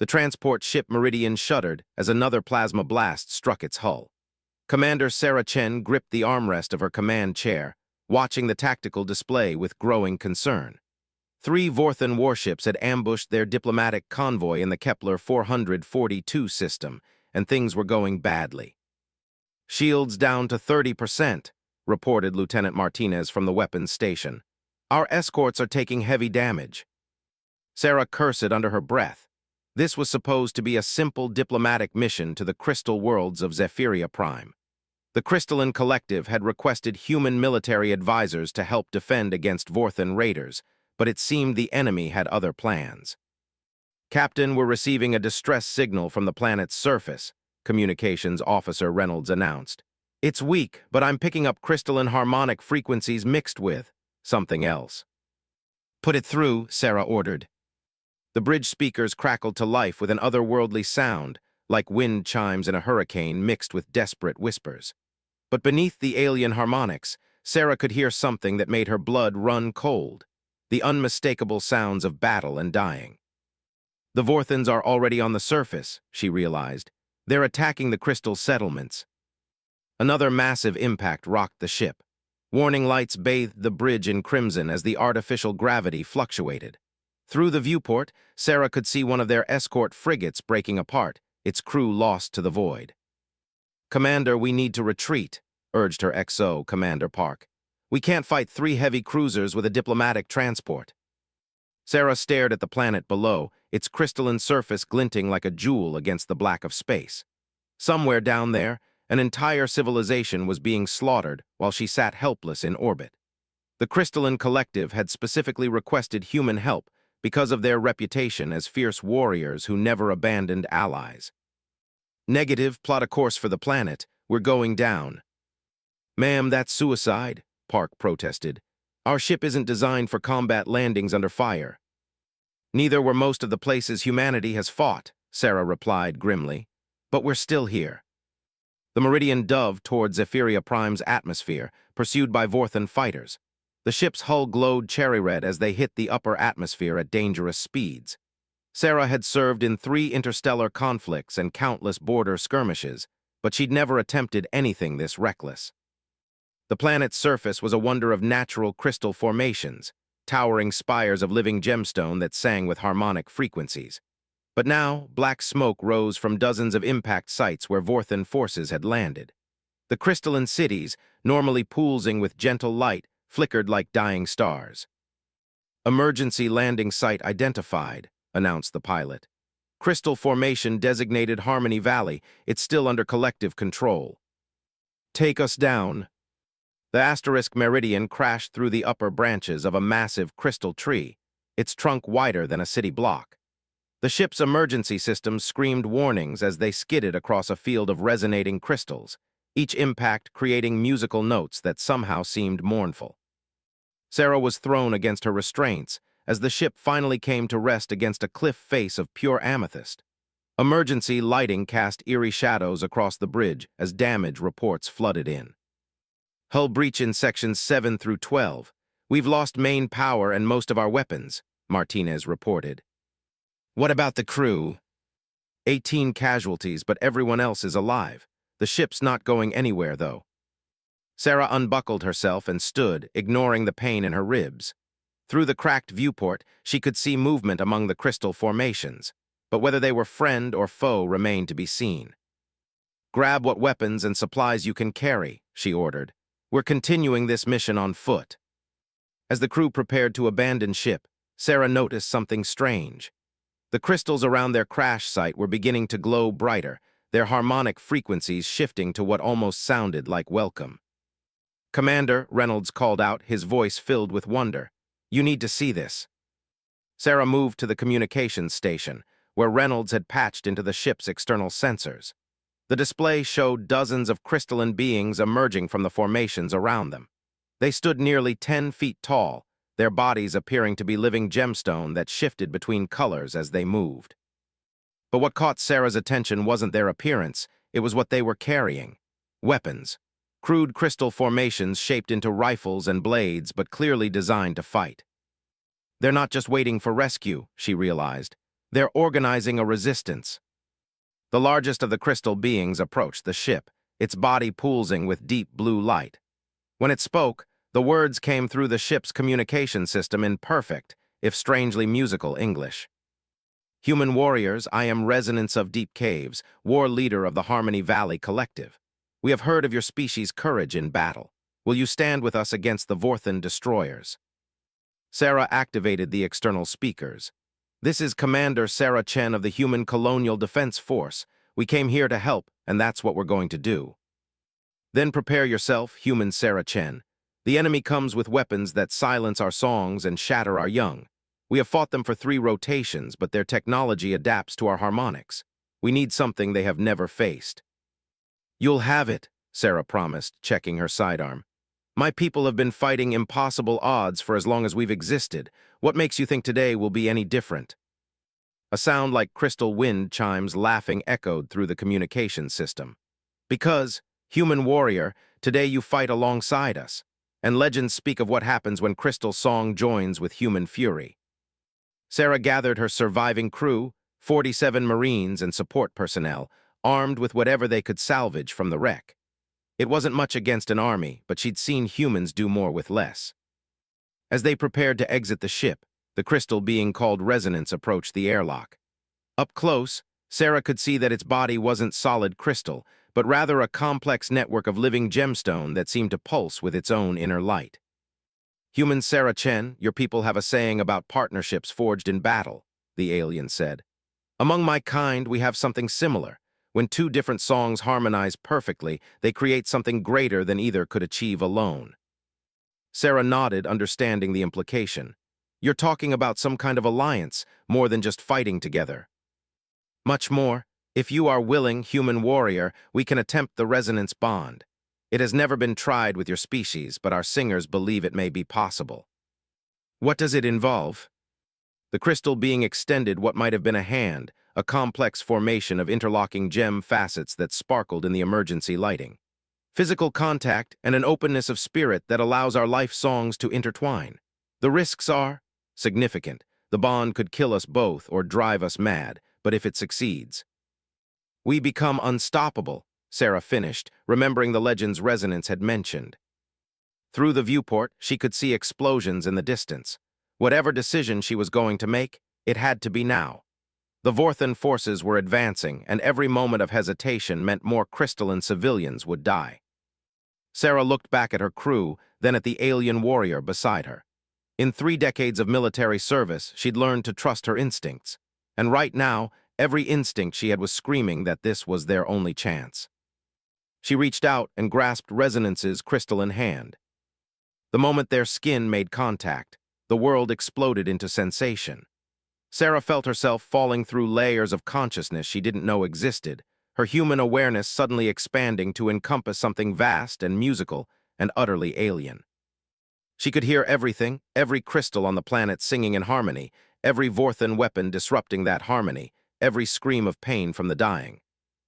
The transport ship Meridian shuddered as another plasma blast struck its hull. Commander Sarah Chen gripped the armrest of her command chair, watching the tactical display with growing concern. 3 Vorthan warships had ambushed their diplomatic convoy in the Kepler 442 system, and things were going badly. "Shields down to 30%, reported Lieutenant Martinez from the weapons station. "Our escorts are taking heavy damage." Sarah cursed under her breath. This was supposed to be a simple diplomatic mission to the crystal worlds of Zephyria Prime. The Crystalline Collective had requested human military advisors to help defend against Vorthan raiders, but it seemed the enemy had other plans. "Captain, we're receiving a distress signal from the planet's surface," Communications Officer Reynolds announced. "It's weak, but I'm picking up crystalline harmonic frequencies mixed with something else." "Put it through," Sarah ordered. The bridge speakers crackled to life with an otherworldly sound, like wind chimes in a hurricane mixed with desperate whispers. But beneath the alien harmonics, Sarah could hear something that made her blood run cold, the unmistakable sounds of battle and dying. "The Vorthans are already on the surface," she realized. "They're attacking the crystal settlements." Another massive impact rocked the ship. Warning lights bathed the bridge in crimson as the artificial gravity fluctuated. Through the viewport, Sarah could see one of their escort frigates breaking apart, its crew lost to the void. "Commander, we need to retreat," urged her XO, Commander Park. "We can't fight 3 heavy cruisers with a diplomatic transport." Sarah stared at the planet below, its crystalline surface glinting like a jewel against the black of space. Somewhere down there, an entire civilization was being slaughtered while she sat helpless in orbit. The Crystalline Collective had specifically requested human help because of their reputation as fierce warriors who never abandoned allies. "Negative, plot a course for the planet. We're going down." "Ma'am, that's suicide," Park protested. "Our ship isn't designed for combat landings under fire." "Neither were most of the places humanity has fought," Sarah replied grimly. "But we're still here." The Meridian dove toward Zephyria Prime's atmosphere, pursued by Vorthan fighters. The ship's hull glowed cherry red as they hit the upper atmosphere at dangerous speeds. Sarah had served in 3 interstellar conflicts and countless border skirmishes, but she'd never attempted anything this reckless. The planet's surface was a wonder of natural crystal formations, towering spires of living gemstone that sang with harmonic frequencies. But now, black smoke rose from dozens of impact sites where Vorthan forces had landed. The crystalline cities, normally pulsing with gentle light, flickered like dying stars. "Emergency landing site identified," announced the pilot. "Crystal formation designated Harmony Valley. It's still under collective control." "Take us down." The asterisk Meridian crashed through the upper branches of a massive crystal tree, its trunk wider than a city block. The ship's emergency systems screamed warnings as they skidded across a field of resonating crystals, each impact creating musical notes that somehow seemed mournful. Sarah was thrown against her restraints as the ship finally came to rest against a cliff face of pure amethyst. Emergency lighting cast eerie shadows across the bridge as damage reports flooded in. "Hull breach in sections 7 through 12. We've lost main power and most of our weapons," Martinez reported. "What about the crew?" 18 casualties, but everyone else is alive. The ship's not going anywhere, though." Sarah unbuckled herself and stood, ignoring the pain in her ribs. Through the cracked viewport, she could see movement among the crystal formations, but whether they were friend or foe remained to be seen. "Grab what weapons and supplies you can carry," she ordered. "We're continuing this mission on foot." As the crew prepared to abandon ship, Sarah noticed something strange. The crystals around their crash site were beginning to glow brighter, their harmonic frequencies shifting to what almost sounded like welcome. "Commander," Reynolds called out, his voice filled with wonder. "You need to see this." Sarah moved to the communications station, where Reynolds had patched into the ship's external sensors. The display showed dozens of crystalline beings emerging from the formations around them. They stood nearly 10 feet tall, their bodies appearing to be living gemstone that shifted between colors as they moved. But what caught Sarah's attention wasn't their appearance, it was what they were carrying. Weapons. Crude crystal formations shaped into rifles and blades, but clearly designed to fight. They're not just waiting for rescue, she realized. They're organizing a resistance. The largest of the crystal beings approached the ship, its body pulsing with deep blue light. When it spoke, the words came through the ship's communication system in perfect, if strangely musical, English. Human warriors, I am Resonance of Deep Caves, war leader of the Harmony Valley Collective. We have heard of your species' courage in battle. Will you stand with us against the Vorthan destroyers? Sarah activated the external speakers. This is Commander Sarah Chen of the Human Colonial Defense Force. We came here to help, and that's what we're going to do. Then prepare yourself, Human Sarah Chen. The enemy comes with weapons that silence our songs and shatter our young. We have fought them for 3 rotations, but their technology adapts to our harmonics. We need something they have never faced. You'll have it, Sarah promised, checking her sidearm. My people have been fighting impossible odds for as long as we've existed. What makes you think today will be any different? A sound like crystal wind chimes laughing echoed through the communication system. Because, human warrior, today you fight alongside us, and legends speak of what happens when crystal song joins with human fury. Sarah gathered her surviving crew, 47 Marines and support personnel, armed with whatever they could salvage from the wreck. It wasn't much against an army, but she'd seen humans do more with less. As they prepared to exit the ship, the crystal being called Resonance approached the airlock. Up close, Sarah could see that its body wasn't solid crystal, but rather a complex network of living gemstone that seemed to pulse with its own inner light. Human Sarah Chen, your people have a saying about partnerships forged in battle, the alien said. Among my kind, we have something similar. When 2 different songs harmonize perfectly, they create something greater than either could achieve alone. Sarah nodded, understanding the implication. You're talking about some kind of alliance, more than just fighting together. Much more. If you are willing, human warrior, we can attempt the resonance bond. It has never been tried with your species, but our singers believe it may be possible. What does it involve? The crystal being extended what might have been a hand, a complex formation of interlocking gem facets that sparkled in the emergency lighting. Physical contact and an openness of spirit that allows our life songs to intertwine. The risks are significant. The bond could kill us both or drive us mad, but if it succeeds, we become unstoppable, Sarah finished, remembering the legend's Resonance had mentioned. Through the viewport, she could see explosions in the distance. Whatever decision she was going to make, it had to be now. The Vorthan forces were advancing, and every moment of hesitation meant more crystalline civilians would die. Sarah looked back at her crew, then at the alien warrior beside her. In 3 decades of military service, she'd learned to trust her instincts. And right now, every instinct she had was screaming that this was their only chance. She reached out and grasped Resonance's crystalline hand. The moment their skin made contact, the world exploded into sensation. Sarah felt herself falling through layers of consciousness she didn't know existed, her human awareness suddenly expanding to encompass something vast and musical and utterly alien. She could hear everything, every crystal on the planet singing in harmony, every Vorthan weapon disrupting that harmony, every scream of pain from the dying.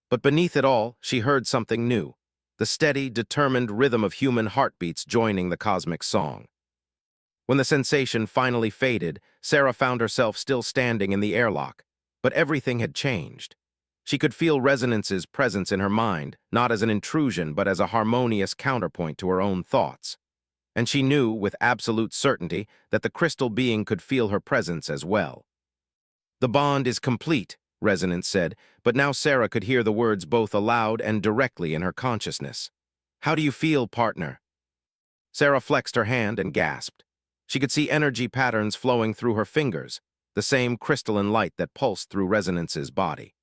But beneath it all, she heard something new, the steady, determined rhythm of human heartbeats joining the cosmic song. When the sensation finally faded, Sarah found herself still standing in the airlock, but everything had changed. She could feel Resonance's presence in her mind, not as an intrusion but as a harmonious counterpoint to her own thoughts. And she knew, with absolute certainty, that the crystal being could feel her presence as well. The bond is complete, Resonance said, but now Sarah could hear the words both aloud and directly in her consciousness. How do you feel, partner? Sarah flexed her hand and gasped. She could see energy patterns flowing through her fingers, the same crystalline light that pulsed through Resonance's body.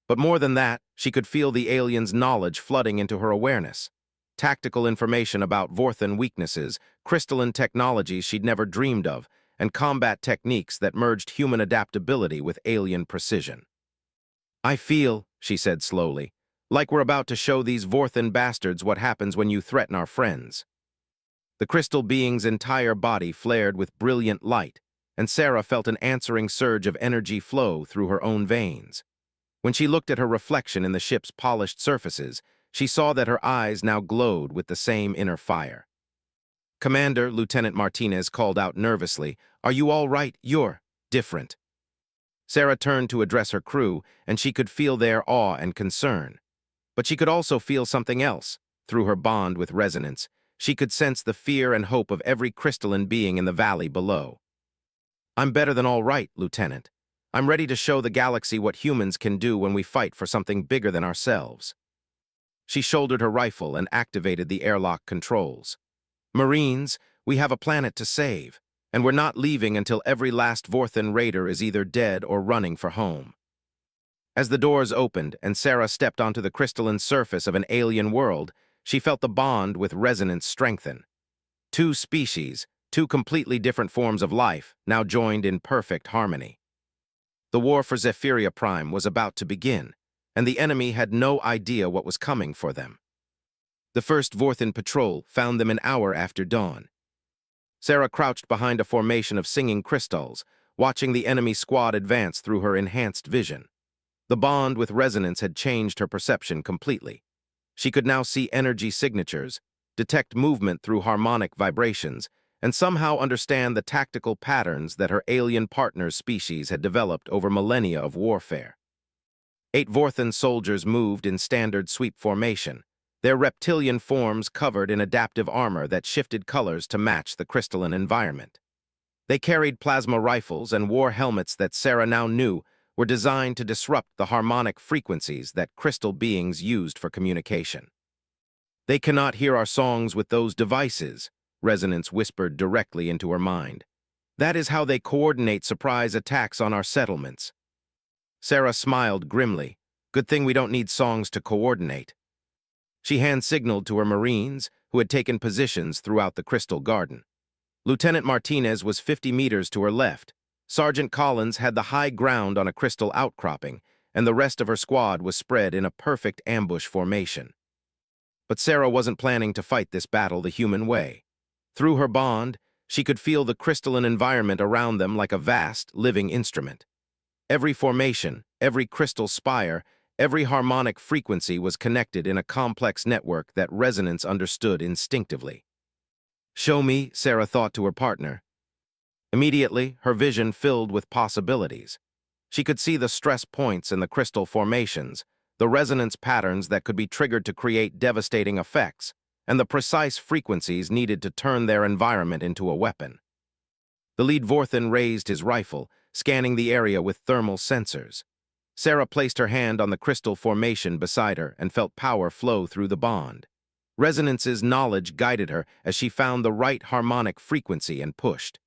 But more than that, she could feel the alien's knowledge flooding into her awareness. Tactical information about Vorthan weaknesses, crystalline technologies she'd never dreamed of, and combat techniques that merged human adaptability with alien precision. I feel, she said slowly, like we're about to show these Vorthan bastards what happens when you threaten our friends. The crystal being's entire body flared with brilliant light, and Sarah felt an answering surge of energy flow through her own veins. When she looked at her reflection in the ship's polished surfaces, she saw that her eyes now glowed with the same inner fire. Commander, Lieutenant Martinez called out nervously, "Are you all right? You're different." Sarah turned to address her crew, and she could feel their awe and concern. But she could also feel something else. Through her bond with resonance, she could sense the fear and hope of every crystalline being in the valley below. "I'm better than all right, Lieutenant. I'm ready to show the galaxy what humans can do when we fight for something bigger than ourselves." She shouldered her rifle and activated the airlock controls. "Marines, we have a planet to save, and we're not leaving until every last Vorthan raider is either dead or running for home." As the doors opened and Sarah stepped onto the crystalline surface of an alien world, she felt the bond with resonance strengthen. Two species, two completely different forms of life, now joined in perfect harmony. The war for Zephyria Prime was about to begin, and the enemy had no idea what was coming for them. The first Vorthan patrol found them an hour after dawn. Sarah crouched behind a formation of singing crystals, watching the enemy squad advance through her enhanced vision. The bond with resonance had changed her perception completely. She could now see energy signatures, detect movement through harmonic vibrations, and somehow understand the tactical patterns that her alien partner's species had developed over millennia of warfare. 8 Vorthan soldiers moved in standard sweep formation, their reptilian forms covered in adaptive armor that shifted colors to match the crystalline environment. They carried plasma rifles and wore helmets that Sarah now knew were designed to disrupt the harmonic frequencies that crystal beings used for communication. "They cannot hear our songs with those devices," Resonance whispered directly into her mind. "That is how they coordinate surprise attacks on our settlements." Sarah smiled grimly. "Good thing we don't need songs to coordinate." She hand-signaled to her Marines, who had taken positions throughout the Crystal Garden. Lieutenant Martinez was 50 meters to her left. Sergeant Collins had the high ground on a crystal outcropping, and the rest of her squad was spread in a perfect ambush formation. But Sarah wasn't planning to fight this battle the human way. Through her bond, she could feel the crystalline environment around them like a vast, living instrument. Every formation, every crystal spire, every harmonic frequency was connected in a complex network that resonance understood instinctively. "Show me," Sarah thought to her partner. Immediately, her vision filled with possibilities. She could see the stress points in the crystal formations, the resonance patterns that could be triggered to create devastating effects, and the precise frequencies needed to turn their environment into a weapon. The lead Vorthan raised his rifle, scanning the area with thermal sensors. Sarah placed her hand on the crystal formation beside her and felt power flow through the bond. Resonance's knowledge guided her as she found the right harmonic frequency and pushed.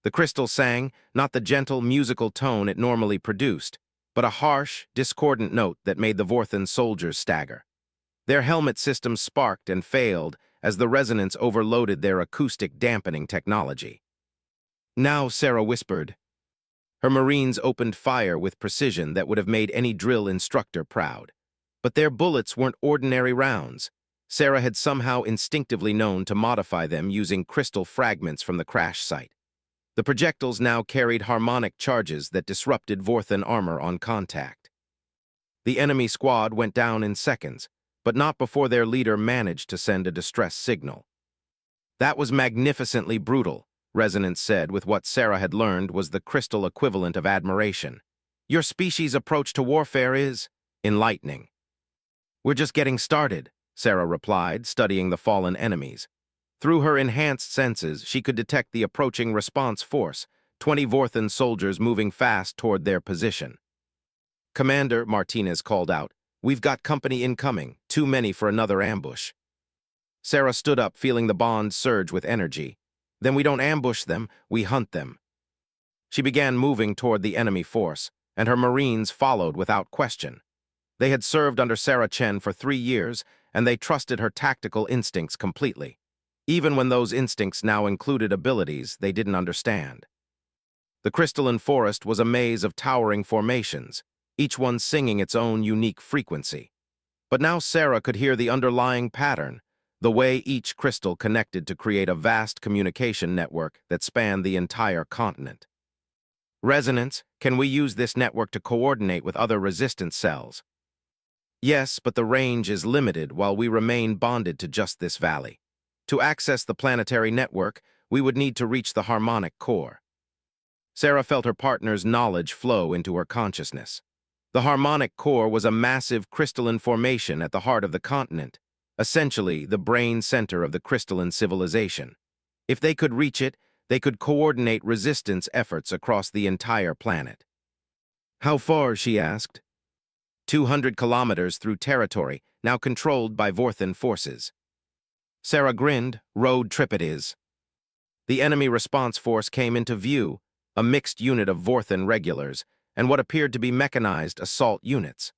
The crystal sang, not the gentle, musical tone it normally produced, but a harsh, discordant note that made the Vorthan soldiers stagger. Their helmet systems sparked and failed as the resonance overloaded their acoustic dampening technology. "Now," Sarah whispered. Her Marines opened fire with precision that would have made any drill instructor proud. But their bullets weren't ordinary rounds. Sarah had somehow instinctively known to modify them using crystal fragments from the crash site. The projectiles now carried harmonic charges that disrupted Vorthan armor on contact. The enemy squad went down in seconds, but not before their leader managed to send a distress signal. "That was magnificently brutal," Resonance said with what Sarah had learned was the crystal equivalent of admiration. "Your species' approach to warfare is enlightening." "We're just getting started," Sarah replied, studying the fallen enemies. Through her enhanced senses, she could detect the approaching response force, 20 Vorthan soldiers moving fast toward their position. "Commander," Martinez called out, "we've got company incoming, too many for another ambush." Sarah stood up, feeling the bond surge with energy. "Then we don't ambush them, we hunt them." She began moving toward the enemy force, and her Marines followed without question. They had served under Sarah Chen for 3 years, and they trusted her tactical instincts completely, even when those instincts now included abilities they didn't understand. The crystalline forest was a maze of towering formations, each one singing its own unique frequency. But now Sarah could hear the underlying pattern, the way each crystal connected to create a vast communication network that spanned the entire continent. "Resonance, can we use this network to coordinate with other resistance cells?" "Yes, but the range is limited while we remain bonded to just this valley. To access the planetary network, we would need to reach the harmonic core." Sarah felt her partner's knowledge flow into her consciousness. The harmonic core was a massive crystalline formation at the heart of the continent, essentially the brain center of the crystalline civilization. If they could reach it, they could coordinate resistance efforts across the entire planet. "How far?" she asked. 200 kilometers through territory, now controlled by Vorthan forces. Sarah grinned. "Road trip it is." The enemy response force came into view, a mixed unit of Vorthan regulars and what appeared to be mechanized assault units.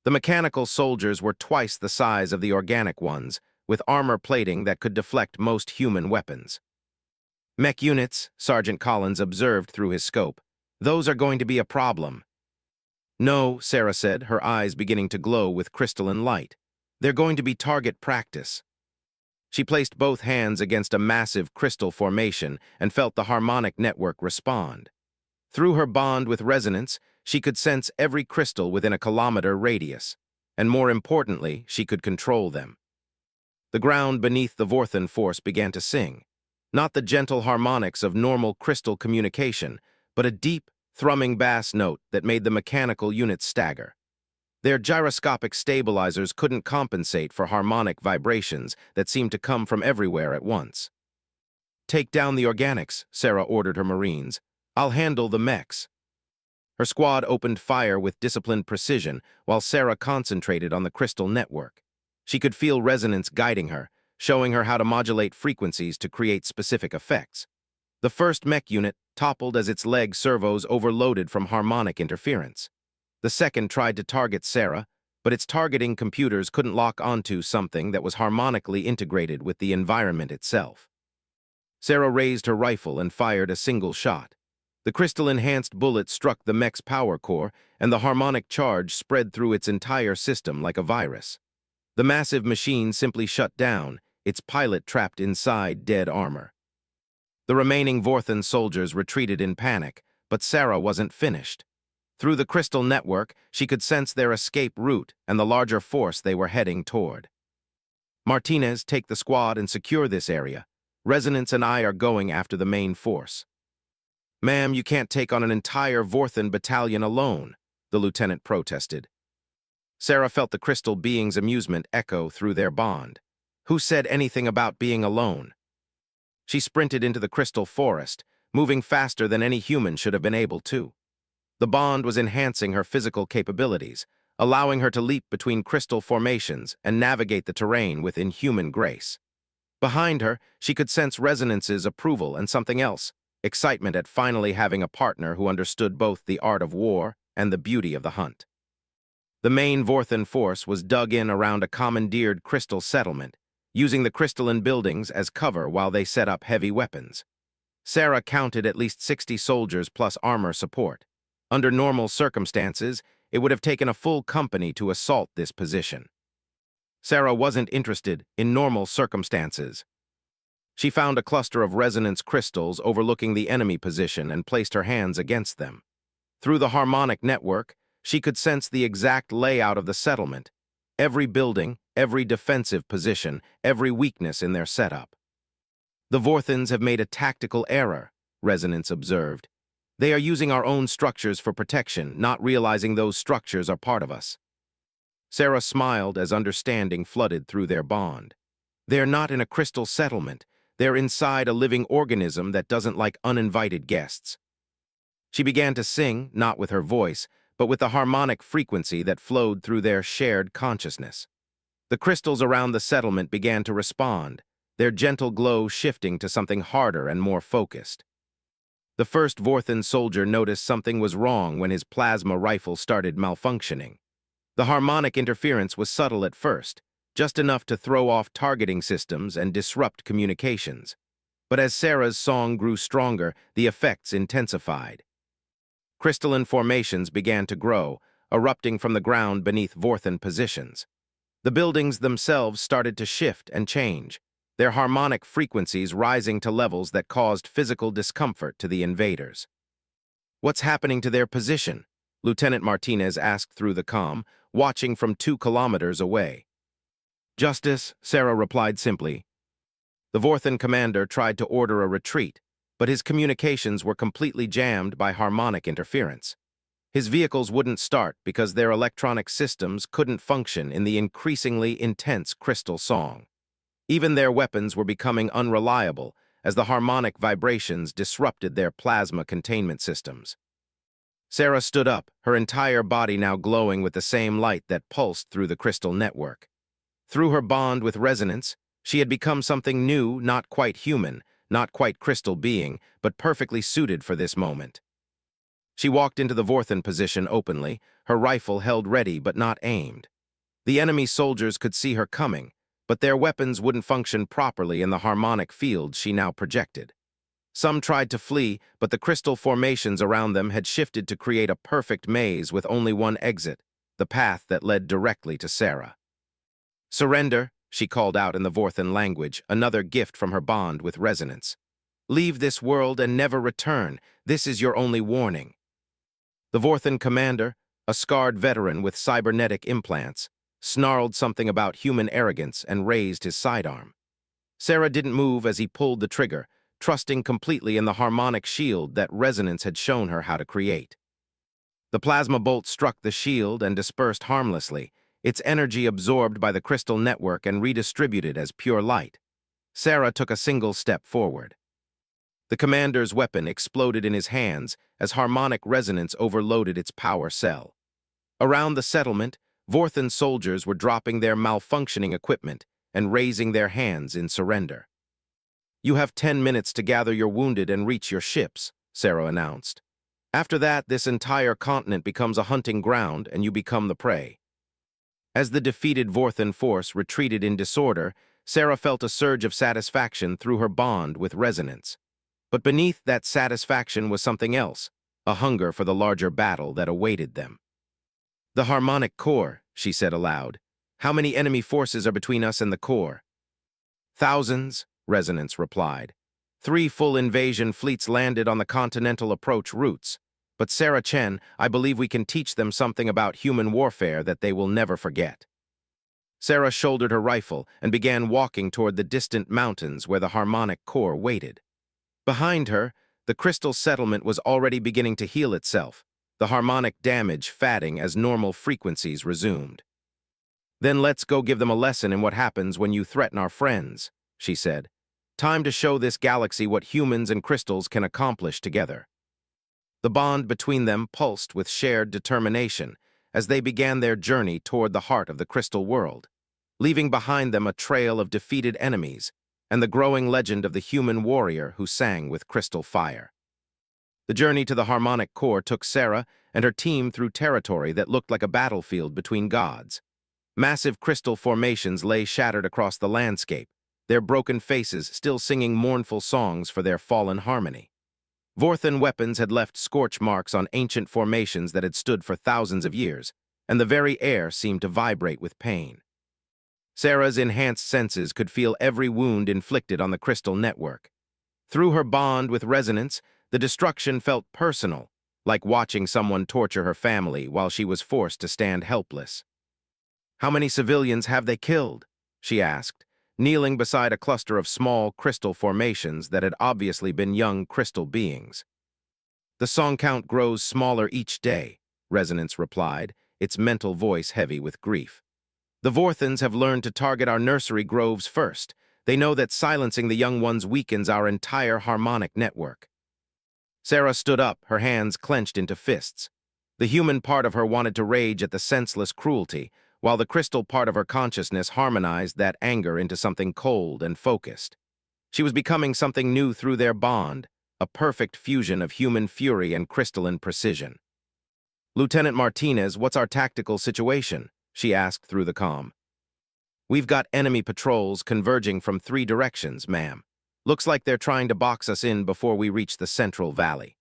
The mechanical soldiers were twice the size of the organic ones, with armor plating that could deflect most human weapons. "Mech units," Sergeant Collins observed through his scope. "Those are going to be a problem." "No," Sarah said, her eyes beginning to glow with crystalline light. "They're going to be target practice." She placed both hands against a massive crystal formation and felt the harmonic network respond. Through her bond with resonance, she could sense every crystal within a kilometer radius, and more importantly, she could control them. The ground beneath the Vorthan force began to sing, not the gentle harmonics of normal crystal communication, but a deep, thrumming bass note that made the mechanical units stagger. Their gyroscopic stabilizers couldn't compensate for harmonic vibrations that seemed to come from everywhere at once. "Take down the organics," Sarah ordered her Marines. "I'll handle the mechs." Her squad opened fire with disciplined precision while Sarah concentrated on the crystal network. She could feel resonance guiding her, showing her how to modulate frequencies to create specific effects. The first mech unit toppled as its leg servos overloaded from harmonic interference. The second tried to target Sarah, but its targeting computers couldn't lock onto something that was harmonically integrated with the environment itself. Sarah raised her rifle and fired a single shot. The crystal-enhanced bullet struck the mech's power core, and the harmonic charge spread through its entire system like a virus. The massive machine simply shut down, its pilot trapped inside dead armor. The remaining Vorthan soldiers retreated in panic, but Sarah wasn't finished. Through the crystal network, she could sense their escape route and the larger force they were heading toward. "Martinez, take the squad and secure this area. Resonance and I are going after the main force." "Ma'am, you can't take on an entire Vorthan battalion alone," the lieutenant protested. Sarah felt the crystal being's amusement echo through their bond. Who said anything about being alone? She sprinted into the crystal forest, moving faster than any human should have been able to. The bond was enhancing her physical capabilities, allowing her to leap between crystal formations and navigate the terrain with inhuman grace. Behind her, she could sense Resonance's approval and something else, excitement at finally having a partner who understood both the art of war and the beauty of the hunt. The main Vorthan force was dug in around a commandeered crystal settlement, using the crystalline buildings as cover while they set up heavy weapons. Sarah counted at least 60 soldiers plus armor support. Under normal circumstances, it would have taken a full company to assault this position. Sarah wasn't interested in normal circumstances. She found a cluster of resonance crystals overlooking the enemy position and placed her hands against them. Through the harmonic network, she could sense the exact layout of the settlement, every building, every defensive position, every weakness in their setup. "The Vorthans have made a tactical error," Resonance observed. "They are using our own structures for protection, not realizing those structures are part of us." Sarah smiled as understanding flooded through their bond. They're not in a crystal settlement. They're inside a living organism that doesn't like uninvited guests. She began to sing, not with her voice, but with the harmonic frequency that flowed through their shared consciousness. The crystals around the settlement began to respond, their gentle glow shifting to something harder and more focused. The first Vorthan soldier noticed something was wrong when his plasma rifle started malfunctioning. The harmonic interference was subtle at first, just enough to throw off targeting systems and disrupt communications. But as Sarah's song grew stronger, the effects intensified. Crystalline formations began to grow, erupting from the ground beneath Vorthan positions. The buildings themselves started to shift and change, their harmonic frequencies rising to levels that caused physical discomfort to the invaders. "What's happening to their position?" Lieutenant Martinez asked through the comm, watching from 2 kilometers away. "Justice," Sarah replied simply. The Vorthan commander tried to order a retreat, but his communications were completely jammed by harmonic interference. His vehicles wouldn't start because their electronic systems couldn't function in the increasingly intense crystal song. Even their weapons were becoming unreliable as the harmonic vibrations disrupted their plasma containment systems. Sarah stood up, her entire body now glowing with the same light that pulsed through the crystal network. Through her bond with resonance, she had become something new, not quite human, not quite crystal being, but perfectly suited for this moment. She walked into the Vorthan position openly, her rifle held ready but not aimed. The enemy soldiers could see her coming, but their weapons wouldn't function properly in the harmonic field she now projected. Some tried to flee, but the crystal formations around them had shifted to create a perfect maze with only one exit, the path that led directly to Sarah. "Surrender," she called out in the Vorthan language, another gift from her bond with resonance. "Leave this world and never return. This is your only warning." The Vorthan commander, a scarred veteran with cybernetic implants, snarled something about human arrogance and raised his sidearm. Sarah didn't move as he pulled the trigger, trusting completely in the harmonic shield that resonance had shown her how to create. The plasma bolt struck the shield and dispersed harmlessly, its energy absorbed by the crystal network and redistributed as pure light. Sarah took a single step forward. The commander's weapon exploded in his hands as harmonic resonance overloaded its power cell. Around the settlement, Vorthan soldiers were dropping their malfunctioning equipment and raising their hands in surrender. "You have 10 minutes to gather your wounded and reach your ships," Sarah announced. "After that, this entire continent becomes a hunting ground and you become the prey." As the defeated Vorthan force retreated in disorder, Sarah felt a surge of satisfaction through her bond with resonance. But beneath that satisfaction was something else, a hunger for the larger battle that awaited them. "The harmonic core," she said aloud. "How many enemy forces are between us and the core?" "Thousands," Resonance replied. 3 full invasion fleets landed on the continental approach routes. But Sarah Chen, I believe we can teach them something about human warfare that they will never forget." Sarah shouldered her rifle and began walking toward the distant mountains where the harmonic core waited. Behind her, the crystal settlement was already beginning to heal itself, the harmonic damage fading as normal frequencies resumed. "Then let's go give them a lesson in what happens when you threaten our friends," she said. "Time to show this galaxy what humans and crystals can accomplish together." The bond between them pulsed with shared determination as they began their journey toward the heart of the crystal world, leaving behind them a trail of defeated enemies and the growing legend of the human warrior who sang with crystal fire. The journey to the harmonic core took Sarah and her team through territory that looked like a battlefield between gods. Massive crystal formations lay shattered across the landscape, their broken faces still singing mournful songs for their fallen harmony. Vorthan weapons had left scorch marks on ancient formations that had stood for thousands of years, and the very air seemed to vibrate with pain. Sarah's enhanced senses could feel every wound inflicted on the crystal network. Through her bond with resonance, the destruction felt personal, like watching someone torture her family while she was forced to stand helpless. "How many civilians have they killed?" she asked, kneeling beside a cluster of small crystal formations that had obviously been young crystal beings. "The song count grows smaller each day," Resonance replied, its mental voice heavy with grief. "The Vorthans have learned to target our nursery groves first. They know that silencing the young ones weakens our entire harmonic network." Sarah stood up, her hands clenched into fists. The human part of her wanted to rage at the senseless cruelty, while the crystal part of her consciousness harmonized that anger into something cold and focused. She was becoming something new through their bond, a perfect fusion of human fury and crystalline precision. "Lieutenant Martinez, what's our tactical situation?" she asked through the comm. "We've got enemy patrols converging from 3 directions, ma'am. Looks like they're trying to box us in before we reach the Central Valley."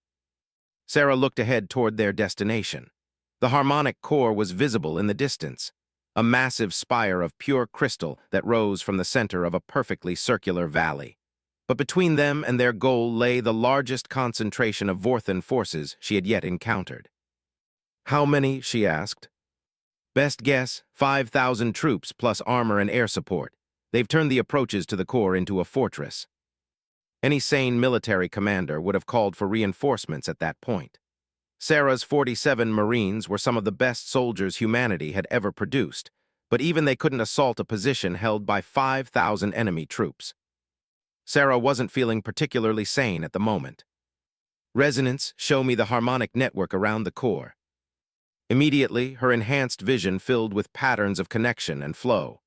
Sarah looked ahead toward their destination. The harmonic core was visible in the distance, a massive spire of pure crystal that rose from the center of a perfectly circular valley. But between them and their goal lay the largest concentration of Vorthan forces she had yet encountered. "How many?" she asked. "Best guess, 5,000 troops plus armor and air support. They've turned the approaches to the core into a fortress." Any sane military commander would have called for reinforcements at that point. Sarah's 47 Marines were some of the best soldiers humanity had ever produced, but even they couldn't assault a position held by 5,000 enemy troops. Sarah wasn't feeling particularly sane at the moment. Resonance, show me the harmonic network around the core. Immediately, her enhanced vision filled with patterns of connection and flow.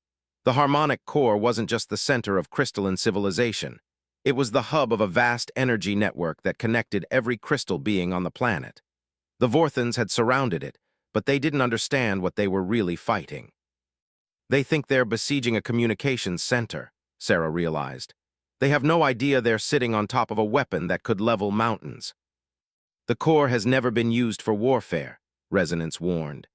The harmonic core wasn't just the center of crystalline civilization. It was the hub of a vast energy network that connected every crystal being on the planet. The Vorthans had surrounded it, but they didn't understand what they were really fighting. They think they're besieging a communications center, Sarah realized. They have no idea they're sitting on top of a weapon that could level mountains. The core has never been used for warfare, Resonance warned.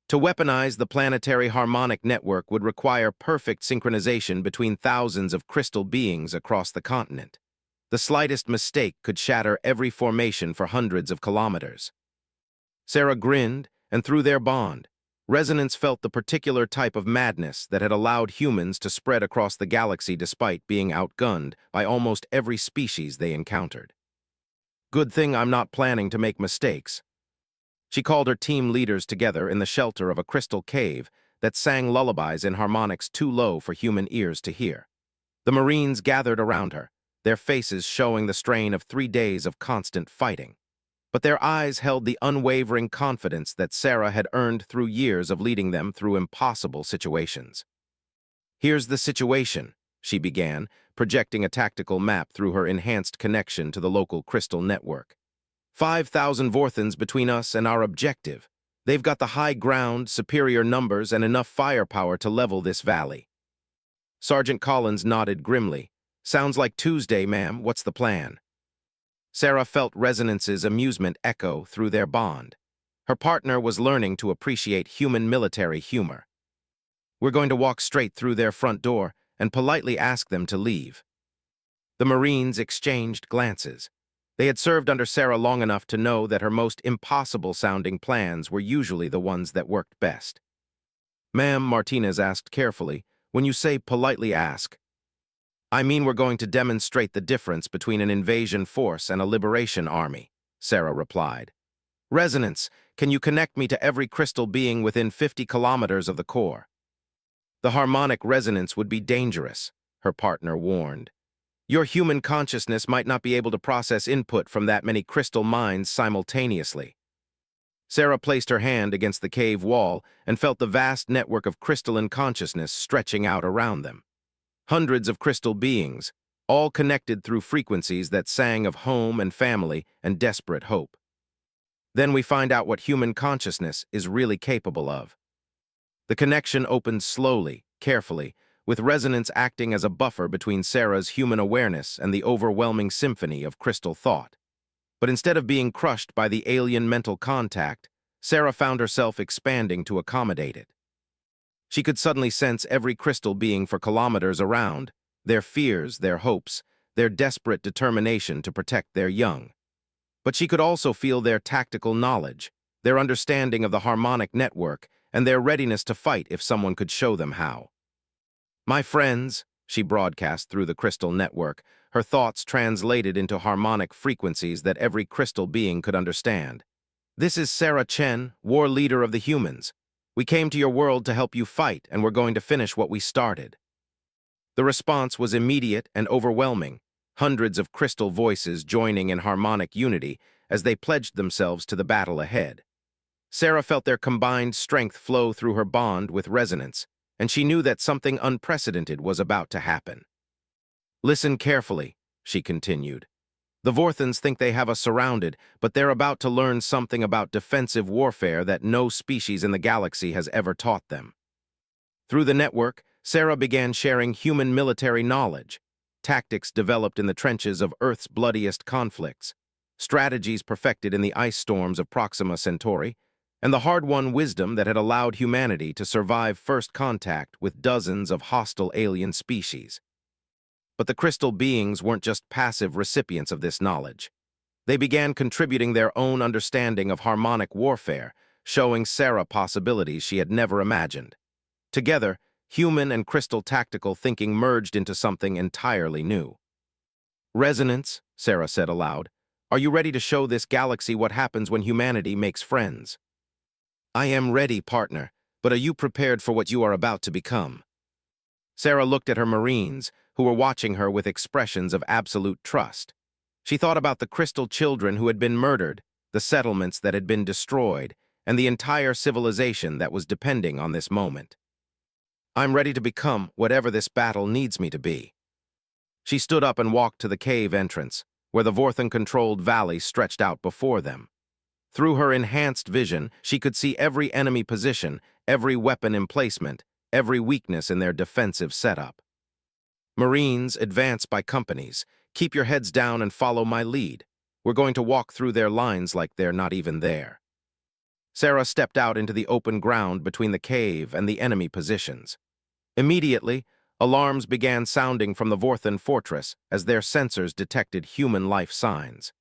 To weaponize the planetary harmonic network would require perfect synchronization between thousands of crystal beings across the continent. The slightest mistake could shatter every formation for hundreds of kilometers. Sarah grinned, and through their bond, Resonance felt the particular type of madness that had allowed humans to spread across the galaxy despite being outgunned by almost every species they encountered. Good thing I'm not planning to make mistakes. She called her team leaders together in the shelter of a crystal cave that sang lullabies in harmonics too low for human ears to hear. The Marines gathered around her, their faces showing the strain of 3 days of constant fighting. But their eyes held the unwavering confidence that Sarah had earned through years of leading them through impossible situations. Here's the situation, she began, projecting a tactical map through her enhanced connection to the local crystal network. 5,000 Vorthans between us and our objective. They've got the high ground, superior numbers, and enough firepower to level this valley. Sergeant Collins nodded grimly. Sounds like Tuesday, ma'am. What's the plan? Sarah felt Resonance's amusement echo through their bond. Her partner was learning to appreciate human military humor. We're going to walk straight through their front door and politely ask them to leave. The Marines exchanged glances. They had served under Sarah long enough to know that her most impossible-sounding plans were usually the ones that worked best. Ma'am, Martinez asked carefully, when you say politely ask, I mean we're going to demonstrate the difference between an invasion force and a liberation army, Sarah replied. Resonance, can you connect me to every crystal being within 50 kilometers of the core? The harmonic resonance would be dangerous, her partner warned. Your human consciousness might not be able to process input from that many crystal minds simultaneously. Sarah placed her hand against the cave wall and felt the vast network of crystalline consciousness stretching out around them. Hundreds of crystal beings, all connected through frequencies that sang of home and family and desperate hope. Then we find out what human consciousness is really capable of. The connection opened slowly, carefully, with Resonance acting as a buffer between Sarah's human awareness and the overwhelming symphony of crystal thought. But instead of being crushed by the alien mental contact, Sarah found herself expanding to accommodate it. She could suddenly sense every crystal being for kilometers around, their fears, their hopes, their desperate determination to protect their young. But she could also feel their tactical knowledge, their understanding of the harmonic network, and their readiness to fight if someone could show them how. My friends, she broadcast through the crystal network, her thoughts translated into harmonic frequencies that every crystal being could understand. This is Sarah Chen, war leader of the humans. We came to your world to help you fight, and we're going to finish what we started. The response was immediate and overwhelming, hundreds of crystal voices joining in harmonic unity as they pledged themselves to the battle ahead. Sarah felt their combined strength flow through her bond with Resonance, and she knew that something unprecedented was about to happen. Listen carefully, she continued. The Vorthans think they have us surrounded, but they're about to learn something about defensive warfare that no species in the galaxy has ever taught them. Through the network, Sarah began sharing human military knowledge, tactics developed in the trenches of Earth's bloodiest conflicts, strategies perfected in the ice storms of Proxima Centauri, and the hard-won wisdom that had allowed humanity to survive first contact with dozens of hostile alien species. But the crystal beings weren't just passive recipients of this knowledge. They began contributing their own understanding of harmonic warfare, showing Sarah possibilities she had never imagined. Together, human and crystal tactical thinking merged into something entirely new. Resonance, Sarah said aloud. Are you ready to show this galaxy what happens when humanity makes friends? I am ready, partner, but are you prepared for what you are about to become? Sarah looked at her Marines, who were watching her with expressions of absolute trust. She thought about the crystal children who had been murdered, the settlements that had been destroyed, and the entire civilization that was depending on this moment. I'm ready to become whatever this battle needs me to be. She stood up and walked to the cave entrance, where the Vorthan-controlled valley stretched out before them. Through her enhanced vision, she could see every enemy position, every weapon emplacement, every weakness in their defensive setup. Marines, advance by companies. Keep your heads down and follow my lead. We're going to walk through their lines like they're not even there. Sarah stepped out into the open ground between the cave and the enemy positions. Immediately, alarms began sounding from the Vorthan fortress as their sensors detected human life signs.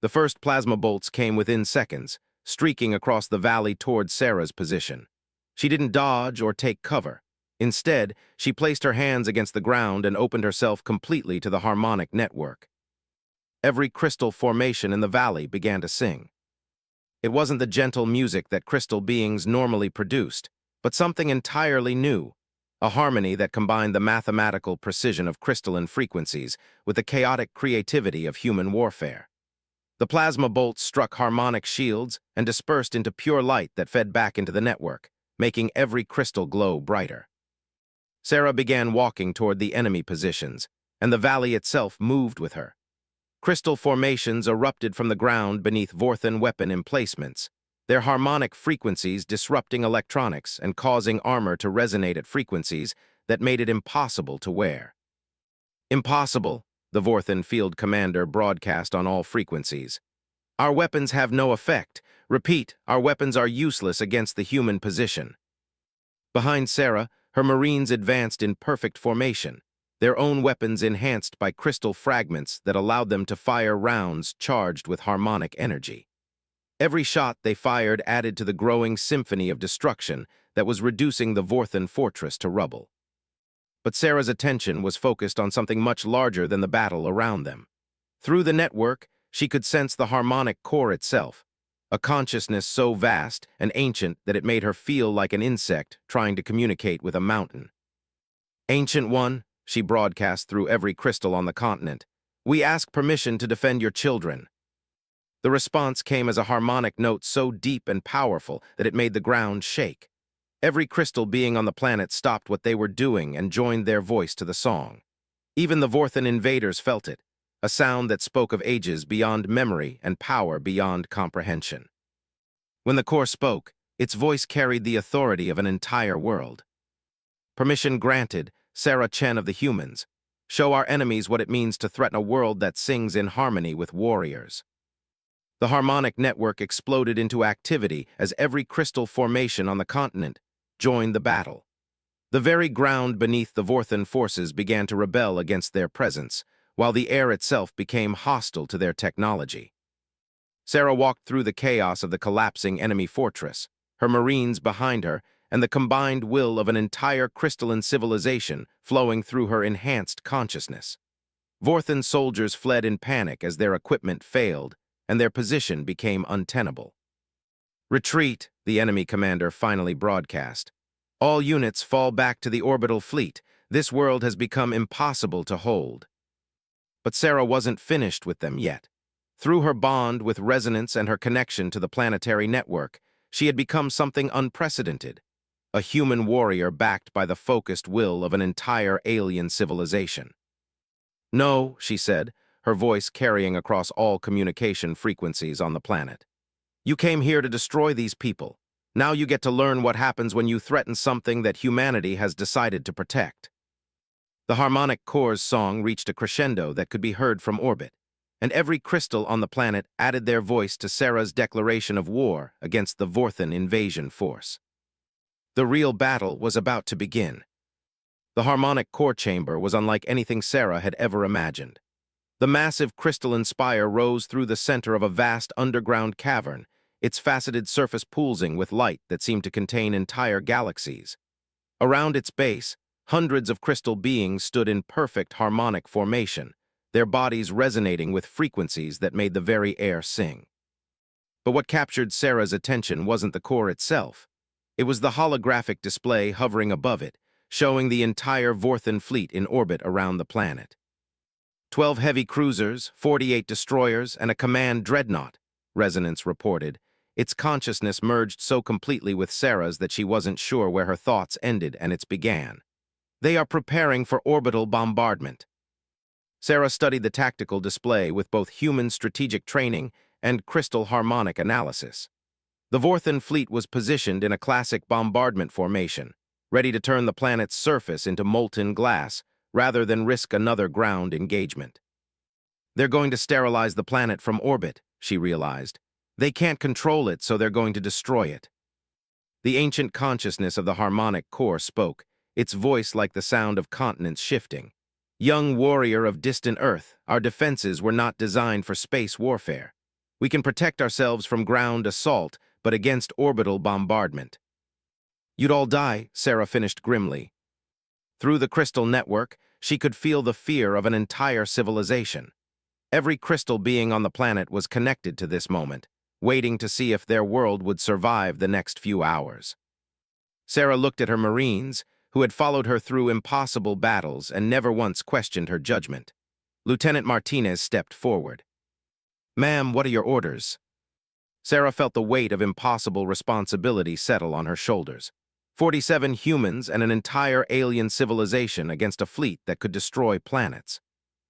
The first plasma bolts came within seconds, streaking across the valley toward Sarah's position. She didn't dodge or take cover. Instead, she placed her hands against the ground and opened herself completely to the harmonic network. Every crystal formation in the valley began to sing. It wasn't the gentle music that crystal beings normally produced, but something entirely new, a harmony that combined the mathematical precision of crystalline frequencies with the chaotic creativity of human warfare. The plasma bolts struck harmonic shields and dispersed into pure light that fed back into the network, making every crystal glow brighter. Sarah began walking toward the enemy positions, and the valley itself moved with her. Crystal formations erupted from the ground beneath Vorthan weapon emplacements, their harmonic frequencies disrupting electronics and causing armor to resonate at frequencies that made it impossible to wear. Impossible, the Vorthan field commander broadcast on all frequencies. Our weapons have no effect. Repeat, our weapons are useless against the human position. Behind Sarah, her Marines advanced in perfect formation, their own weapons enhanced by crystal fragments that allowed them to fire rounds charged with harmonic energy. Every shot they fired added to the growing symphony of destruction that was reducing the Vorthan fortress to rubble. But Sarah's attention was focused on something much larger than the battle around them. Through the network, she could sense the harmonic core itself, a consciousness so vast and ancient that it made her feel like an insect trying to communicate with a mountain. Ancient One, she broadcast through every crystal on the continent, we ask permission to defend your children. The response came as a harmonic note so deep and powerful that it made the ground shake. Every crystal being on the planet stopped what they were doing and joined their voice to the song. Even the Vorthan invaders felt it, a sound that spoke of ages beyond memory and power beyond comprehension. When the core spoke, its voice carried the authority of an entire world. Permission granted, Sarah Chen of the humans. Show our enemies what it means to threaten a world that sings in harmony with warriors. The harmonic network exploded into activity as every crystal formation on the continent joined the battle. The very ground beneath the Vorthan forces began to rebel against their presence, while the air itself became hostile to their technology. Sarah walked through the chaos of the collapsing enemy fortress, her Marines behind her, and the combined will of an entire crystalline civilization flowing through her enhanced consciousness. Vorthan soldiers fled in panic as their equipment failed, and their position became untenable. Retreat, the enemy commander finally broadcast. All units fall back to the orbital fleet. This world has become impossible to hold. But Sarah wasn't finished with them yet. Through her bond with resonance and her connection to the planetary network, she had become something unprecedented. A human warrior backed by the focused will of an entire alien civilization. No, she said, her voice carrying across all communication frequencies on the planet. You came here to destroy these people. Now you get to learn what happens when you threaten something that humanity has decided to protect. The harmonic core's song reached a crescendo that could be heard from orbit, and every crystal on the planet added their voice to Sarah's declaration of war against the Vorthan invasion force. The real battle was about to begin. The harmonic core chamber was unlike anything Sarah had ever imagined. The massive crystalline spire rose through the center of a vast underground cavern, its faceted surface pulsing with light that seemed to contain entire galaxies. Around its base, hundreds of crystal beings stood in perfect harmonic formation, their bodies resonating with frequencies that made the very air sing. But what captured Sarah's attention wasn't the core itself. It was the holographic display hovering above it, showing the entire Vorthan fleet in orbit around the planet. 12 heavy cruisers, 48 destroyers, and a command dreadnought, Resonance reported. Its consciousness merged so completely with Sarah's that she wasn't sure where her thoughts ended and its began. They are preparing for orbital bombardment. Sarah studied the tactical display with both human strategic training and crystal harmonic analysis. The Vorthan fleet was positioned in a classic bombardment formation, ready to turn the planet's surface into molten glass rather than risk another ground engagement. They're going to sterilize the planet from orbit, she realized. They can't control it, so they're going to destroy it. The ancient consciousness of the harmonic core spoke, its voice like the sound of continents shifting. Young warrior of distant Earth, our defenses were not designed for space warfare. We can protect ourselves from ground assault, but against orbital bombardment. You'd all die, Sarah finished grimly. Through the crystal network, she could feel the fear of an entire civilization. Every crystal being on the planet was connected to this moment, waiting to see if their world would survive the next few hours. Sarah looked at her Marines, who had followed her through impossible battles and never once questioned her judgment. Lieutenant Martinez stepped forward. "Ma'am, what are your orders?" Sarah felt the weight of impossible responsibility settle on her shoulders. 47 humans and an entire alien civilization against a fleet that could destroy planets.